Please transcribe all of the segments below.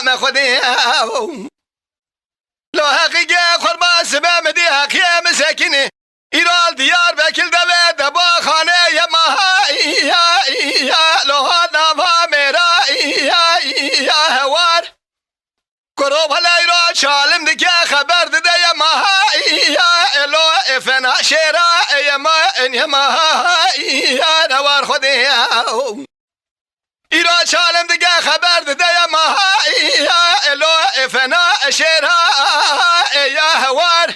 ما خودی لو حقیقه قربان سبم دی حقیه مسکینی ایرال دیار بکل دوه دبا خانه یا لو نوا میرا یا هوار کرو بھلا ایرال شالم دیگه خبر دده یا الو افنا شیرا یا نوار خودی ایران شالم دیگه خبر دده یا الو افنا شیرا یا هوار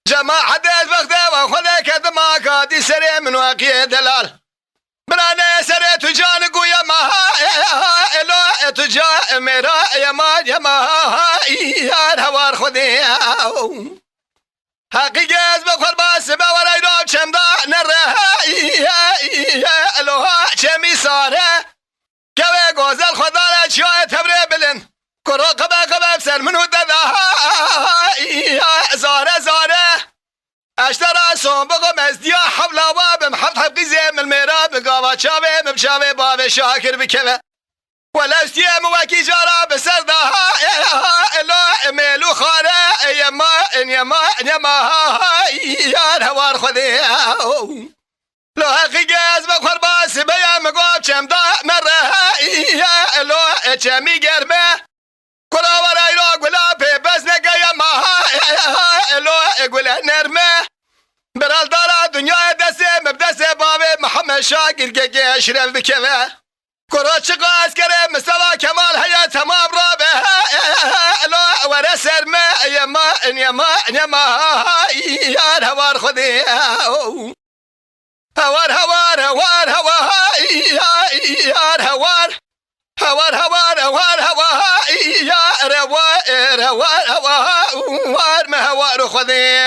جماعت البغداد و خله کدما قادی سری من واقع دلال برانه سری تجان گویا الو تجا میرا یا هوار خودی حقیقه از بخور باس باورای رو چمدا نره الوها چمی ساره که گوزل خدا را چیای تبره بلن کرو قبه سر منو دادا زاره اشترا سون بقم ازدیا حولا وابم حب زیم الميراب قاوا شابه مبشابه باب شاكر بكذا ولا استيام وكي جارا بسردها الا ميلو خاره يما يا هوار خذي لو حقيقه از بخور باس بيا مقاب چمدا مره لو چمی گرمه کلا ورای را گلا پی بس نگه ما لو گلا نرمه برال دارا دنیا دسته مبدسته بابه محمد شاکر که اشرف بکوه کرا چقا از کرم مستوى کمال هیا تمام رابه لو ورا سرمه یما یار هوار خودی هوار يا روار ما هوار خذي